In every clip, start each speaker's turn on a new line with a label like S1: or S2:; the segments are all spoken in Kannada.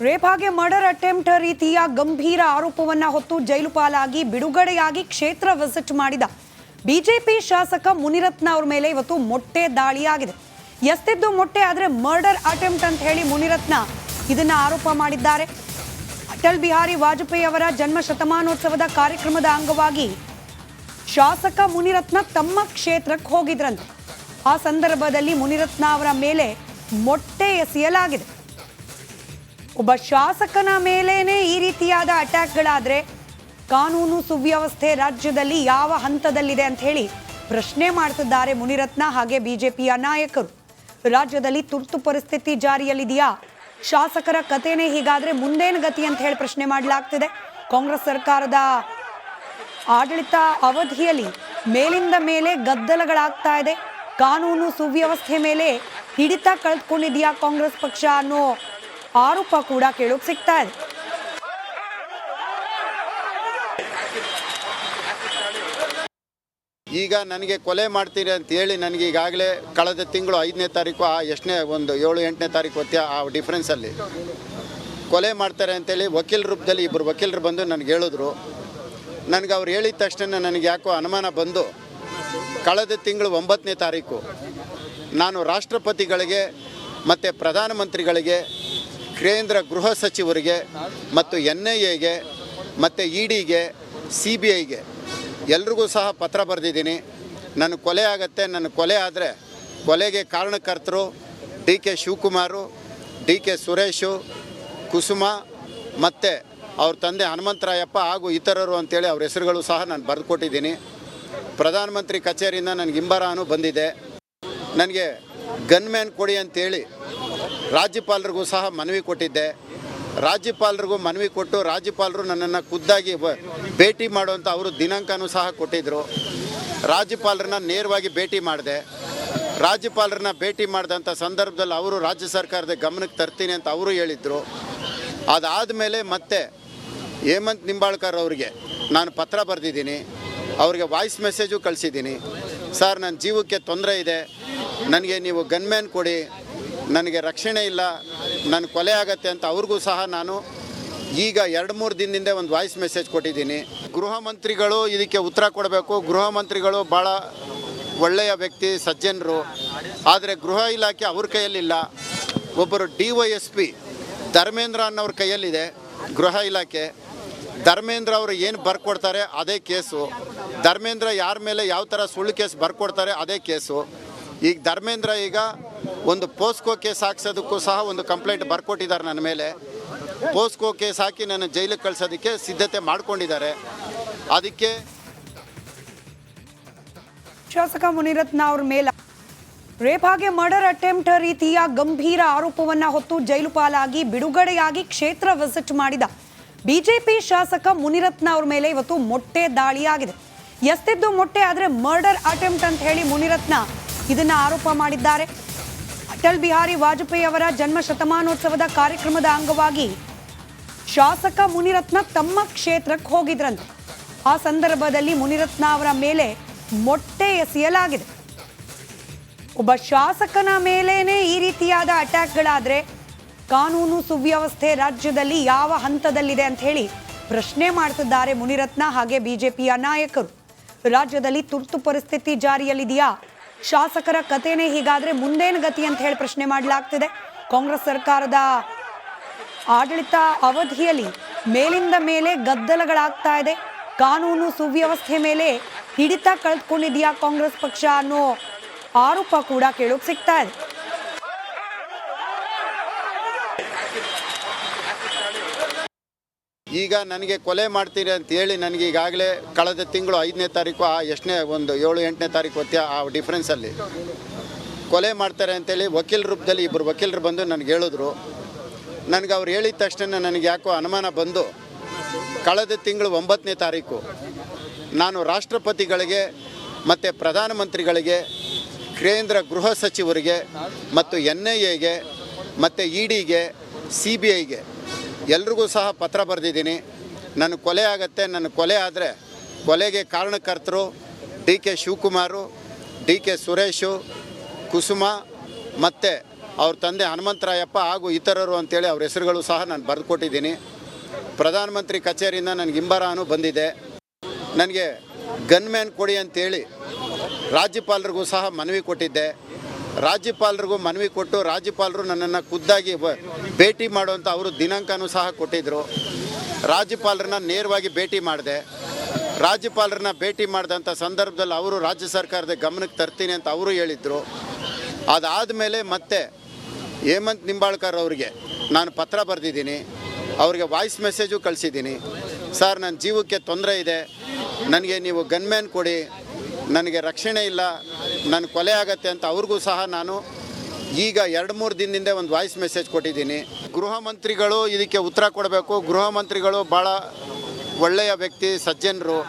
S1: ರೇಪ್ ಹಾಗೆ ಮರ್ಡರ್ ಅಟೆಂಪ್ಟ್ ರೀತಿಯ ಗಂಭೀರ ಆರೋಪವನ್ನ ಹೊತ್ತು ಜೈಲು ಪಾಲಾಗಿ ಬಿಡುಗಡೆಯಾಗಿ ಕ್ಷೇತ್ರ ವಿಸಿಟ್ ಮಾಡಿದ ಬಿಜೆಪಿ ಶಾಸಕ ಮುನಿರತ್ನ ಅವರ ಮೇಲೆ ಇವತ್ತು ಮೊಟ್ಟೆ ದಾಳಿಯಾಗಿದೆ. ಎಸ್ತಿದ್ದು ಮೊಟ್ಟೆ ಆದರೆ ಮರ್ಡರ್ ಅಟೆಂಪ್ಟ್ ಅಂತ ಹೇಳಿ ಮುನಿರತ್ನ ಇದನ್ನ ಆರೋಪ ಮಾಡಿದ್ದಾರೆ. ಅಟಲ್ ಬಿಹಾರಿ ವಾಜಪೇಯಿ ಅವರ ಜನ್ಮ ಶತಮಾನೋತ್ಸವದ ಕಾರ್ಯಕ್ರಮದ ಅಂಗವಾಗಿ ಶಾಸಕ ಮುನಿರತ್ನ ತಮ್ಮ ಕ್ಷೇತ್ರಕ್ಕೆ ಹೋಗಿದ್ರಂತೆ. ಆ ಸಂದರ್ಭದಲ್ಲಿ ಮುನಿರತ್ನ ಅವರ ಮೇಲೆ ಮೊಟ್ಟೆ ಎಸೆಯಲಾಗಿದೆ. ಒಬ್ಬ ಶಾಸಕನ ಮೇಲೇನೆ ಈ ರೀತಿಯಾದ ಅಟ್ಯಾಕ್ಗಳಾದ್ರೆ ಕಾನೂನು ಸುವ್ಯವಸ್ಥೆ ರಾಜ್ಯದಲ್ಲಿ ಯಾವ ಹಂತದಲ್ಲಿದೆ ಅಂತ ಹೇಳಿ ಪ್ರಶ್ನೆ ಮಾಡ್ತಿದ್ದಾರೆ ಮುನಿರತ್ನ ಹಾಗೆ ಬಿಜೆಪಿಯ ನಾಯಕರು. ರಾಜ್ಯದಲ್ಲಿ ತುರ್ತು ಪರಿಸ್ಥಿತಿ ಜಾರಿಯಲ್ಲಿದೆಯಾ? ಶಾಸಕರ ಕಥೆನೇ ಹೀಗಾದ್ರೆ ಮುಂದೇನು ಗತಿ ಅಂತ ಹೇಳಿ ಪ್ರಶ್ನೆ ಮಾಡಲಾಗ್ತಿದೆ. ಕಾಂಗ್ರೆಸ್ ಸರ್ಕಾರದ ಆಡಳಿತ ಅವಧಿಯಲ್ಲಿ ಮೇಲಿಂದ ಮೇಲೆ ಗದ್ದಲಗಳಾಗ್ತಾ ಇದೆ. ಕಾನೂನು ಸುವ್ಯವಸ್ಥೆ ಮೇಲೆ ಹಿಡಿತ ಕಳೆದುಕೊಂಡಿದೆಯಾ ಕಾಂಗ್ರೆಸ್ ಪಕ್ಷ ಅನ್ನೋ ಆರೋಪ ಕೂಡ ಕೇಳೋಕೆ ಸಿಗ್ತಾ ಇದೆ.
S2: ಈಗ ನನಗೆ ಕೊಲೆ ಮಾಡ್ತೀರಿ ಅಂತ ಹೇಳಿ ನನಗೆ ಈಗಾಗಲೇ ಕಳೆದ ತಿಂಗಳು 5ನೇ ತಾರೀಕು ಒಂದು 7-8ನೇ ತಾರೀಕು ಹೊತ್ತಿಗೆ ಆ ಡಿಫ್ರೆನ್ಸಲ್ಲಿ ಕೊಲೆ ಮಾಡ್ತಾರೆ ಅಂತೇಳಿ ವಕೀಲ ರೂಪದಲ್ಲಿ ಇಬ್ಬರು ವಕೀಲರು ಬಂದು ನನಗೆ ಹೇಳಿದ್ರು. ನನಗೆ ಅವ್ರು ಹೇಳಿದ ತಕ್ಷಣ ನನಗೆ ಯಾಕೋ ಅನುಮಾನ ಬಂದು ಕಳೆದ ತಿಂಗಳು 9ನೇ ತಾರೀಕು ನಾನು ರಾಷ್ಟ್ರಪತಿಗಳಿಗೆ ಮತ್ತು ಪ್ರಧಾನಮಂತ್ರಿಗಳಿಗೆ, ಕೇಂದ್ರ ಗೃಹ ಸಚಿವರಿಗೆ ಮತ್ತು NIAಗೆ ಮತ್ತು EDಗೆ, CBIಗೆ ಎಲ್ರಿಗೂ ಸಹ ಪತ್ರ ಬರೆದಿದ್ದೀನಿ. ನನ್ನ ಕೊಲೆ ಆಗುತ್ತೆ, ನನ್ನ ಕೊಲೆ ಆದರೆ ಕೊಲೆಗೆ ಕಾರಣಕರ್ತರು DK ಶಿವಕುಮಾರು, DK ಸುರೇಶು, ಕುಸುಮ ಮತ್ತು ಅವ್ರ ತಂದೆ ಹನುಮಂತರಾಯಪ್ಪ ಹಾಗೂ ಇತರರು ಅಂತೇಳಿ ಅವ್ರ ಹೆಸರುಗಳು ಸಹ ನಾನು ಬರೆದು ಕೊಟ್ಟಿದ್ದೀನಿ. ಪ್ರಧಾನಮಂತ್ರಿ ಕಚೇರಿಯಿಂದ ನನಗೆ ಇಂಬರಾನು ಬಂದಿದೆ. ನನಗೆ ಗನ್ಮ್ಯಾನ್ ಕೊಡಿ ಅಂತೇಳಿ ರಾಜ್ಯಪಾಲರಿಗೂ ಸಹ ಮನವಿ ಕೊಟ್ಟಿದ್ದೆ. ರಾಜ್ಯಪಾಲರಿಗೂ ಮನವಿ ಕೊಟ್ಟು ರಾಜ್ಯಪಾಲರು ನನ್ನನ್ನು ಖುದ್ದಾಗಿ ಭೇಟಿ ಮಾಡುವಂಥ ಅವರು ದಿನಾಂಕನೂ ಸಹ ಕೊಟ್ಟಿದ್ದರು. ರಾಜ್ಯಪಾಲರನ್ನ ನೇರವಾಗಿ ಭೇಟಿ ಮಾಡಿದೆ. ರಾಜ್ಯಪಾಲರನ್ನ ಭೇಟಿ ಮಾಡಿದಂಥ ಸಂದರ್ಭದಲ್ಲಿ ಅವರು ರಾಜ್ಯ ಸರ್ಕಾರದ ಗಮನಕ್ಕೆ ತರ್ತೀನಿ ಅಂತ ಅವರು ಹೇಳಿದರು. ಅದಾದಮೇಲೆ ಮತ್ತೆ ಹೇಮಂತ್ ನಿಂಬಾಳ್ಕರ್ ಅವರಿಗೆ ನಾನು ಪತ್ರ ಬರೆದಿದ್ದೀನಿ. ಅವ್ರಿಗೆ ವಾಯ್ಸ್ ಮೆಸೇಜು ಕಳಿಸಿದ್ದೀನಿ. ಸರ್, ನನ್ನ ಜೀವಕ್ಕೆ ತೊಂದರೆ ಇದೆ, ನನಗೆ ನೀವು ಗನ್ಮ್ಯಾನ್ ಕೊಡಿ, ನನಗೆ ರಕ್ಷಣೆ ಇಲ್ಲ, ನನ್ನ ಕೊಲೆ ಆಗತ್ತೆ ಅಂತ ಅವ್ರಿಗೂ ಸಹ ನಾನು ಈಗ 2-3 ದಿನದಿಂದ ಒಂದು ವಾಯ್ಸ್ ಮೆಸೇಜ್ ಕೊಟ್ಟಿದ್ದೀನಿ. ಗೃಹ ಮಂತ್ರಿಗಳು ಇದಕ್ಕೆ ಉತ್ತರ ಕೊಡಬೇಕು. ಗೃಹ ಮಂತ್ರಿಗಳು ಭಾಳ ಒಳ್ಳೆಯ ವ್ಯಕ್ತಿ, ಸಜ್ಜನರು. ಆದರೆ ಗೃಹ ಇಲಾಖೆ ಅವ್ರ ಕೈಯಲ್ಲಿಲ್ಲ. ಒಬ್ಬರು DYSP ಧರ್ಮೇಂದ್ರ ಅನ್ನೋರ ಕೈಯಲ್ಲಿದೆ ಗೃಹ ಇಲಾಖೆ. ಧರ್ಮೇಂದ್ರ ಅವರು ಏನು ಬರ್ಕೊಡ್ತಾರೆ ಅದೇ ಕೇಸು. ಧರ್ಮೇಂದ್ರ ಯಾರ ಮೇಲೆ ಯಾವ ಥರ ಸುಳ್ಳು ಕೇಸ್ ಬರ್ಕೊಡ್ತಾರೆ ಅದೇ ಕೇಸು. ಈಗ ಧರ್ಮೇಂದ್ರ ಈಗ ಒಂದು ಪೋಸ್ಕೋ ಕೇಸ್ ಹಾಕ್ಸೋದಕ್ಕೂ ಸಹ ಒಂದು ಕಂಪ್ಲೇಂಟ್ ಬರ್ಕೊಟ್ಟಿದ್ದಾರೆ ನನ್ನ ಮೇಲೆ. ಪೋಸ್ಕೋ ಕೇಸ್ ಹಾಕಿ ನನ್ನ ಜೈಲಿಗೆ ಕಳಿಸೋದಕ್ಕೆ ಸಿದ್ಧತೆ ಮಾಡ್ಕೊಂಡಿದ್ದಾರೆ. ಅದಕ್ಕೆ
S1: ಶಾಸಕ ಮುನಿರತ್ನ ಅವ್ರ ಮೇಲೆ ರೇಪ್ ಹಾಗೆ ಮರ್ಡರ್ ಅಟೆಂಪ್ಟ್ ರೀತಿಯ ಗಂಭೀರ ಆರೋಪವನ್ನ ಹೊತ್ತು ಜೈಲು ಪಾಲಾಗಿ ಬಿಡುಗಡೆಯಾಗಿ ಕ್ಷೇತ್ರ ವಿಸಿಟ್ ಮಾಡಿದ ಬಿಜೆಪಿ ಶಾಸಕ ಮುನಿರತ್ನ ಅವ್ರ ಮೇಲೆ ಇವತ್ತು ಮೊಟ್ಟೆ ದಾಳಿಯಾಗಿದೆ. ಎಸ್ತಿದ್ದು ಮೊಟ್ಟೆ ಆದರೆ ಮರ್ಡರ್ ಅಟೆಂಪ್ಟ್ ಅಂತ ಹೇಳಿ ಮುನಿರತ್ನ ಇದನ್ನ ಆರೋಪ ಮಾಡಿದ್ದಾರೆ. ಅಟಲ್ ಬಿಹಾರಿ ವಾಜಪೇಯಿ ಅವರ ಜನ್ಮ ಶತಮಾನೋತ್ಸವದ ಕಾರ್ಯಕ್ರಮದ ಅಂಗವಾಗಿ ಶಾಸಕ ಮುನಿರತ್ನ ತಮ್ಮ ಕ್ಷೇತ್ರಕ್ಕೆ ಹೋಗಿದ್ರಂತೆ. ಆ ಸಂದರ್ಭದಲ್ಲಿ ಮುನಿರತ್ನ ಅವರ ಮೇಲೆ ಮೊಟ್ಟೆ ಎಸೆಯಲಾಗಿದೆ. ಒಬ್ಬ ಶಾಸಕನ ಮೇಲೇನೆ ಈ ರೀತಿಯಾದ ಅಟ್ಯಾಕ್ಗಳಾದ್ರೆ ಕಾನೂನು ಸುವ್ಯವಸ್ಥೆ ರಾಜ್ಯದಲ್ಲಿ ಯಾವ ಹಂತದಲ್ಲಿದೆ ಅಂತ ಹೇಳಿ ಪ್ರಶ್ನೆ ಮಾಡ್ತಿದ್ದಾರೆ ಮುನಿರತ್ನ ಹಾಗೆ ಬಿಜೆಪಿಯ ನಾಯಕರು. ರಾಜ್ಯದಲ್ಲಿ ತುರ್ತು ಪರಿಸ್ಥಿತಿ ಜಾರಿಯಲ್ಲಿದೆಯಾ? ಶಾಸಕರ ಕಥೆನೇ ಹೀಗಾದ್ರೆ ಮುಂದೇನು ಗತಿ ಅಂತ ಹೇಳಿ ಪ್ರಶ್ನೆ ಮಾಡಲಾಗ್ತಿದೆ. ಕಾಂಗ್ರೆಸ್ ಸರ್ಕಾರದ ಆಡಳಿತ ಅವಧಿಯಲ್ಲಿ ಮೇಲಿಂದ ಮೇಲೆ ಗದ್ದಲಗಳಾಗ್ತಾ ಇದೆ. ಕಾನೂನು ಸುವ್ಯವಸ್ಥೆ ಮೇಲೆ ಹಿಡಿತ ಕಳೆದುಕೊಂಡಿದೆಯಾ ಕಾಂಗ್ರೆಸ್ ಪಕ್ಷ ಅನ್ನೋ ಆರೋಪ ಕೂಡ ಕೇಳೋಕೆ ಸಿಗ್ತಾ ಇದೆ.
S2: ಈಗ ನನಗೆ ಕೊಲೆ ಮಾಡ್ತೀರಿ ಅಂತ ಹೇಳಿ ನನಗೆ ಈಗಾಗಲೇ ಕಳೆದ ತಿಂಗಳು 5ನೇ ತಾರೀಕು ಒಂದು 7-8ನೇ ತಾರೀಕು ಹೊತ್ತಿಗೆ ಆ ಡಿಫ್ರೆನ್ಸಲ್ಲಿ ಕೊಲೆ ಮಾಡ್ತಾರೆ ಅಂತೇಳಿ ವಕೀಲ ರೂಪದಲ್ಲಿ ಇಬ್ಬರು ವಕೀಲರು ಬಂದು ನನಗೆ ಹೇಳಿದ್ರು. ನನಗೆ ಅವ್ರು ಹೇಳಿದ ತಕ್ಷಣ ನನಗೆ ಯಾಕೋ ಅನುಮಾನ ಬಂದು ಕಳೆದ ತಿಂಗಳು 9ನೇ ತಾರೀಕು ನಾನು ರಾಷ್ಟ್ರಪತಿಗಳಿಗೆ ಮತ್ತು ಪ್ರಧಾನಮಂತ್ರಿಗಳಿಗೆ, ಕೇಂದ್ರ ಗೃಹ ಸಚಿವರಿಗೆ ಮತ್ತು NIAಗೆ ಮತ್ತು EDಗೆ, CBIಗೆ ಎಲ್ರಿಗೂ ಸಹ ಪತ್ರ ಬರೆದಿದ್ದೀನಿ. ನನ್ನ ಕೊಲೆ ಆಗುತ್ತೆ, ನನ್ನ ಕೊಲೆ ಆದರೆ ಕೊಲೆಗೆ ಕಾರಣಕರ್ತರು DK ಶಿವಕುಮಾರು, DK ಸುರೇಶು, ಕುಸುಮ ಮತ್ತು ಅವ್ರ ತಂದೆ ಹನುಮಂತರಾಯಪ್ಪ ಹಾಗೂ ಇತರರು ಅಂತೇಳಿ ಅವ್ರ ಹೆಸರುಗಳು ಸಹ ನಾನು ಬರೆದು ಕೊಟ್ಟಿದ್ದೀನಿ. ಪ್ರಧಾನಮಂತ್ರಿ ಕಚೇರಿಯಿಂದ ನನಗೆ ಇಂಬರಾನು ಬಂದಿದೆ. ನನಗೆ ಗನ್ಮ್ಯಾನ್ ಕೊಡಿ ಅಂತೇಳಿ ರಾಜ್ಯಪಾಲರಿಗೂ ಸಹ ಮನವಿ ಕೊಟ್ಟಿದ್ದೆ. ರಾಜ್ಯಪಾಲರಿಗೂ ಮನವಿ ಕೊಟ್ಟು ರಾಜ್ಯಪಾಲರು ನನ್ನನ್ನು ಖುದ್ದಾಗಿ ಭೇಟಿ ಮಾಡುವಂಥ ಅವರು ದಿನಾಂಕನೂ ಸಹ ಕೊಟ್ಟಿದ್ದರು. ರಾಜ್ಯಪಾಲರನ್ನ ನೇರವಾಗಿ ಭೇಟಿ ಮಾಡಿದೆ. ರಾಜ್ಯಪಾಲರನ್ನ ಭೇಟಿ ಮಾಡಿದಂಥ ಸಂದರ್ಭದಲ್ಲಿ ಅವರು ರಾಜ್ಯ ಸರ್ಕಾರದ ಗಮನಕ್ಕೆ ತರ್ತೀನಿ ಅಂತ ಅವರು ಹೇಳಿದರು. ಅದಾದಮೇಲೆ ಮತ್ತೆ ಹೇಮಂತ್ ನಿಂಬಾಳ್ಕರ್ ಅವರಿಗೆ ನಾನು ಪತ್ರ ಬರೆದಿದ್ದೀನಿ. ಅವ್ರಿಗೆ ವಾಯ್ಸ್ ಮೆಸೇಜು ಕಳಿಸಿದ್ದೀನಿ. ಸರ್, ನನ್ನ ಜೀವಕ್ಕೆ ತೊಂದರೆ ಇದೆ, ನನಗೆ ನೀವು ಗನ್ಮ್ಯಾನ್ ಕೊಡಿ, ನನಗೆ ರಕ್ಷಣೆ ಇಲ್ಲ, ನನ್ನ ಕೊಲೆ ಆಗತ್ತೆ ಅಂತ ಅವ್ರಿಗೂ ಸಹ ನಾನು ಈಗ 2-3 ದಿನದಿಂದ ಒಂದು ವಾಯ್ಸ್ ಮೆಸೇಜ್ ಕೊಟ್ಟಿದ್ದೀನಿ. ಗೃಹ ಮಂತ್ರಿಗಳು ಇದಕ್ಕೆ ಉತ್ತರ ಕೊಡಬೇಕು. ಗೃಹ ಮಂತ್ರಿಗಳು ಭಾಳ ಒಳ್ಳೆಯ ವ್ಯಕ್ತಿ, ಸಜ್ಜನರು.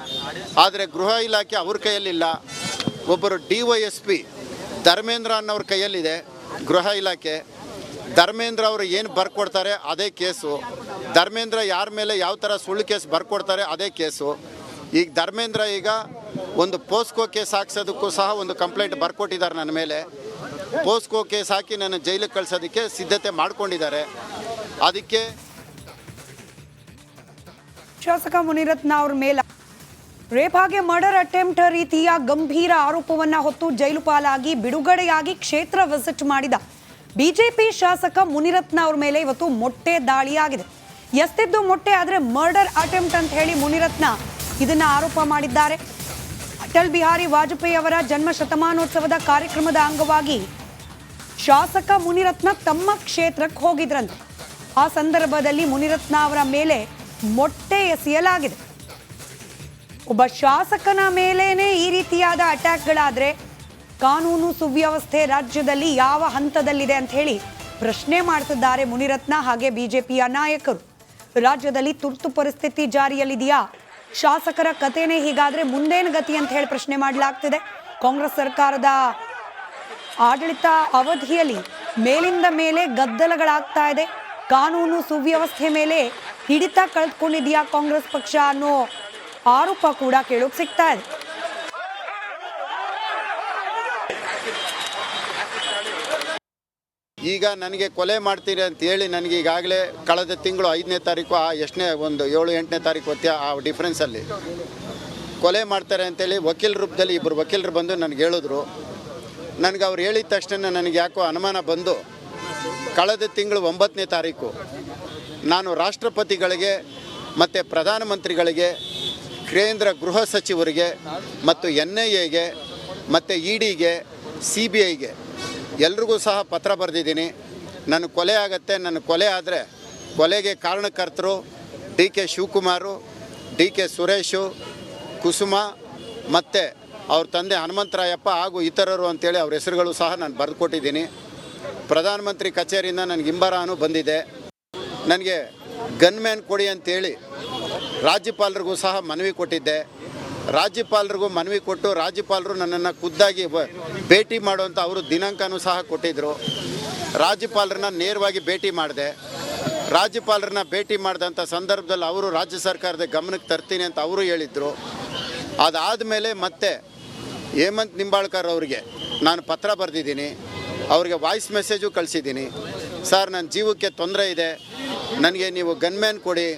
S2: ಆದರೆ ಗೃಹ ಇಲಾಖೆ ಅವ್ರ ಕೈಯಲ್ಲಿಲ್ಲ. ಒಬ್ಬರು DYSP ಧರ್ಮೇಂದ್ರ ಅನ್ನೋರ ಕೈಯಲ್ಲಿದೆ ಗೃಹ ಇಲಾಖೆ. ಧರ್ಮೇಂದ್ರ ಅವರು ಏನು ಬರ್ಕೊಡ್ತಾರೆ ಅದೇ ಕೇಸು. ಧರ್ಮೇಂದ್ರ ಯಾರ ಮೇಲೆ ಯಾವ ಥರ ಸುಳ್ಳು ಕೇಸ್ ಬರ್ಕೊಡ್ತಾರೆ ಅದೇ ಕೇಸು. ಈಗ ಧರ್ಮೇಂದ್ರ ಈಗ ಒಂದು ಪೋಸ್ಕೋ ಕೇಸ್ ಹಾಕ್ಸೋದಕ್ಕೂ ಸಹ ಒಂದು ಕಂಪ್ಲೇಂಟ್ ಬರ್ಕೊಟ್ಟಿದ್ದಾರೆ ನನ್ನ ಮೇಲೆ. ಪೋಸ್ಕೋ ಕೇಸ್ ಹಾಕಿ ನನ್ನ ಜೈಲಿಗೆ ಕಳಿಸೋದಕ್ಕೆ ಸಿದ್ಧತೆ ಮಾಡ್ಕೊಂಡಿದ್ದಾರೆ. ಅದಕ್ಕೆ
S1: ಶಾಸಕ ಮುನಿರತ್ನ ಅವ್ರ ಮೇಲೆ ರೇಪ್ ಹಾಗೆ ಮರ್ಡರ್ ಅಟೆಂಪ್ಟ್ ರೀತಿಯ ಗಂಭೀರ ಆರೋಪವನ್ನ ಹೊತ್ತು ಜೈಲು ಪಾಲಾಗಿ ಬಿಡುಗಡೆಯಾಗಿ ಕ್ಷೇತ್ರ ವಿಸಿಟ್ ಮಾಡಿದ ಬಿಜೆಪಿ ಶಾಸಕ ಮುನಿರತ್ನ ಅವ್ರ ಮೇಲೆ ಇವತ್ತು ಮೊಟ್ಟೆ ದಾಳಿಯಾಗಿದೆ. ಎಸ್ತಿದ್ದು ಮೊಟ್ಟೆ ಆದರೆ ಮರ್ಡರ್ ಅಟೆಂಪ್ಟ್ ಅಂತ ಹೇಳಿ ಮುನಿರತ್ನ ಇದನ್ನ ಆರೋಪ ಮಾಡಿದ್ದಾರೆ. ಅಟಲ್ ಬಿಹಾರಿ ವಾಜಪೇಯಿ ಅವರ ಜನ್ಮ ಶತಮಾನೋತ್ಸವದ ಕಾರ್ಯಕ್ರಮದ ಅಂಗವಾಗಿ ಶಾಸಕ ಮುನಿರತ್ನ ತಮ್ಮ ಕ್ಷೇತ್ರಕ್ಕೆ ಹೋಗಿದ್ರಂತೆ. ಆ ಸಂದರ್ಭದಲ್ಲಿ ಮುನಿರತ್ನ ಅವರ ಮೇಲೆ ಮೊಟ್ಟೆ ಎಸೆಯಲಾಗಿದೆ. ಒಬ್ಬ ಶಾಸಕನ ಮೇಲೇನೆ ಈ ರೀತಿಯಾದ ಅಟ್ಯಾಕ್ಗಳಾದ್ರೆ ಕಾನೂನು ಸುವ್ಯವಸ್ಥೆ ರಾಜ್ಯದಲ್ಲಿ ಯಾವ ಹಂತದಲ್ಲಿದೆ ಅಂತ ಹೇಳಿ ಪ್ರಶ್ನೆ ಮಾಡ್ತಿದ್ದಾರೆ ಮುನಿರತ್ನ ಹಾಗೆ ಬಿಜೆಪಿಯ ನಾಯಕರು. ರಾಜ್ಯದಲ್ಲಿ ತುರ್ತು ಪರಿಸ್ಥಿತಿ ಜಾರಿಯಲ್ಲಿದೆಯಾ? ಶಾಸಕರ ಕಥೆನೇ ಹೀಗಾದ್ರೆ ಮುಂದೇನು ಗತಿ ಅಂತ ಹೇಳಿ ಪ್ರಶ್ನೆ ಮಾಡಲಾಗ್ತಿದೆ. ಕಾಂಗ್ರೆಸ್ ಸರ್ಕಾರದ ಆಡಳಿತ ಅವಧಿಯಲ್ಲಿ ಮೇಲಿಂದ ಮೇಲೆ ಗದ್ದಲಗಳಾಗ್ತಾ ಇದೆ. ಕಾನೂನು ಸುವ್ಯವಸ್ಥೆ ಮೇಲೆ ಹಿಡಿತ ಕಳೆದುಕೊಂಡಿದೆಯಾ ಕಾಂಗ್ರೆಸ್ ಪಕ್ಷ ಅನ್ನೋ ಆರೋಪ ಕೂಡ ಕೇಳೋಕೆ ಸಿಗ್ತಾ ಇದೆ.
S2: ಈಗ ನನಗೆ ಕೊಲೆ ಮಾಡ್ತೀರಿ ಅಂತ ಹೇಳಿ ನನಗೆ ಈಗಾಗಲೇ ಕಳೆದ ತಿಂಗಳು 5ನೇ ತಾರೀಕು ಒಂದು 7-8ನೇ ತಾರೀಕು ಹೊತ್ತಿಗೆ ಆ ಡಿಫ್ರೆನ್ಸಲ್ಲಿ ಕೊಲೆ ಮಾಡ್ತಾರೆ ಅಂತೇಳಿ ವಕೀಲ ರೂಪದಲ್ಲಿ ಇಬ್ಬರು ವಕೀಲರು ಬಂದು ನನಗೆ ಹೇಳಿದ್ರು. ನನಗೆ ಅವ್ರು ಹೇಳಿದ ತಕ್ಷಣ ನನಗೆ ಯಾಕೋ ಅನುಮಾನ ಬಂದು ಕಳೆದ ತಿಂಗಳು 9ನೇ ತಾರೀಕು ನಾನು ರಾಷ್ಟ್ರಪತಿಗಳಿಗೆ ಮತ್ತು ಪ್ರಧಾನಮಂತ್ರಿಗಳಿಗೆ, ಕೇಂದ್ರ ಗೃಹ ಸಚಿವರಿಗೆ ಮತ್ತು NIAಗೆ ಮತ್ತು EDಗೆ, CBIಗೆ ಎಲ್ರಿಗೂ ಸಹ ಪತ್ರ ಬರೆದಿದ್ದೀನಿ. ನನ್ನ ಕೊಲೆ ಆಗತ್ತೆ, ನನ್ನ ಕೊಲೆ ಆದರೆ ಕೊಲೆಗೆ ಕಾರಣಕರ್ತರು DK ಶಿವಕುಮಾರು, DK ಸುರೇಶು, ಕುಸುಮ ಮತ್ತು ಅವ್ರ ತಂದೆ ಹನುಮಂತರಾಯಪ್ಪ ಹಾಗೂ ಇತರರು ಅಂತೇಳಿ ಅವ್ರ ಹೆಸರುಗಳು ಸಹ ನಾನು ಬರೆದು ಕೊಟ್ಟಿದ್ದೀನಿ. ಪ್ರಧಾನಮಂತ್ರಿ ಕಚೇರಿಯಿಂದ ನನಗೆ ಇಂಬರಾನು ಬಂದಿದೆ. ನನಗೆ ಗನ್ಮ್ಯಾನ್ ಕೊಡಿ ಅಂತೇಳಿ ರಾಜ್ಯಪಾಲರಿಗೂ ಸಹ ಮನವಿ ಕೊಟ್ಟಿದ್ದೆ. ರಾಜ್ಯಪಾಲರಿಗೂ ಮನವಿ ಕೊಟ್ಟು ರಾಜ್ಯಪಾಲರು ನನ್ನನ್ನು ಖುದ್ದಾಗಿ ಭೇಟಿ ಮಾಡುವಂಥ ಅವರು ದಿನಾಂಕನೂ ಸಹ ಕೊಟ್ಟಿದ್ದರು. ರಾಜ್ಯಪಾಲರನ್ನ ನೇರವಾಗಿ ಭೇಟಿ ಮಾಡಿದೆ. ರಾಜ್ಯಪಾಲರನ್ನ ಭೇಟಿ ಮಾಡಿದಂಥ ಸಂದರ್ಭದಲ್ಲಿ ಅವರು ರಾಜ್ಯ ಸರ್ಕಾರದ ಗಮನಕ್ಕೆ ತರ್ತೀನಿ ಅಂತ ಅವರು ಹೇಳಿದರು. ಅದಾದಮೇಲೆ ಮತ್ತೆ ಹೇಮಂತ್ ನಿಂಬಾಳ್ಕರ್ ಅವರಿಗೆ ನಾನು ಪತ್ರ ಬರೆದಿದ್ದೀನಿ. ಅವ್ರಿಗೆ ವಾಯ್ಸ್ ಮೆಸೇಜು ಕಳಿಸಿದ್ದೀನಿ. ಸರ್, ನನ್ನ ಜೀವಕ್ಕೆ ತೊಂದರೆ ಇದೆ, ನನಗೆ ನೀವು ಗನ್ಮ್ಯಾನ್ ಕೊಡಿ,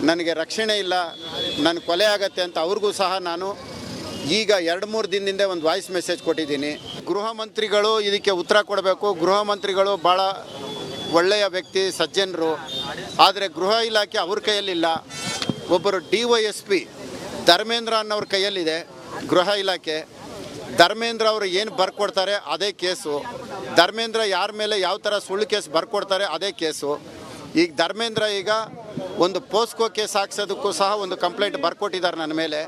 S2: ನನಗೆ ರಕ್ಷಣೆ ಇಲ್ಲ, ನನ್ನ ಕೊಲೆ ಆಗತ್ತೆ ಅಂತ ಅವ್ರಿಗೂ ಸಹ ನಾನು ಈಗ 2-3 ದಿನದಿಂದ ಒಂದು ವಾಯ್ಸ್ ಮೆಸೇಜ್ ಕೊಟ್ಟಿದ್ದೀನಿ. ಗೃಹ ಮಂತ್ರಿಗಳು ಇದಕ್ಕೆ ಉತ್ತರ ಕೊಡಬೇಕು. ಗೃಹ ಮಂತ್ರಿಗಳು ಭಾಳ ಒಳ್ಳೆಯ ವ್ಯಕ್ತಿ, ಸಜ್ಜನರು. ಆದರೆ ಗೃಹ ಇಲಾಖೆ ಅವ್ರ ಕೈಯಲ್ಲಿಲ್ಲ. ಒಬ್ಬರು DYSP ಧರ್ಮೇಂದ್ರ ಅನ್ನೋರ ಕೈಯಲ್ಲಿದೆ ಗೃಹ ಇಲಾಖೆ. ಧರ್ಮೇಂದ್ರ ಅವರು ಏನು ಬರ್ಕೊಡ್ತಾರೆ ಅದೇ ಕೇಸು. ಧರ್ಮೇಂದ್ರ ಯಾರ ಮೇಲೆ ಯಾವ ಥರ ಸುಳ್ಳು ಕೇಸ್ ಬರ್ಕೊಡ್ತಾರೆ ಅದೇ ಕೇಸು. ಈಗ ಧರ್ಮೇಂದ್ರ ಈಗ ಒಂದು ಪೋಸ್ಕೋ ಕೇಸ್ ಹಾಕ್ಸೋದಕ್ಕೂ ಸಹ ಒಂದು ಕಂಪ್ಲೇಂಟ್ ಬರ್ಕೊಟ್ಟಿದ್ದಾರೆ ನನ್ನ ಮೇಲೆ.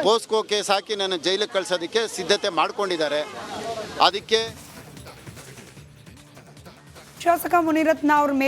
S2: ಪೋಸ್ಕೋ ಕೇಸ್ ಹಾಕಿ ನನ್ನ ಜೈಲಿಗೆ ಕಳಿಸೋದಕ್ಕೆ ಸಿದ್ಧತೆ ಮಾಡ್ಕೊಂಡಿದ್ದಾರೆ. ಅದಕ್ಕೆ
S1: ಶಾಸಕ ಮುನಿರತ್ನ ಅವ್ರ ಮೇಲೆ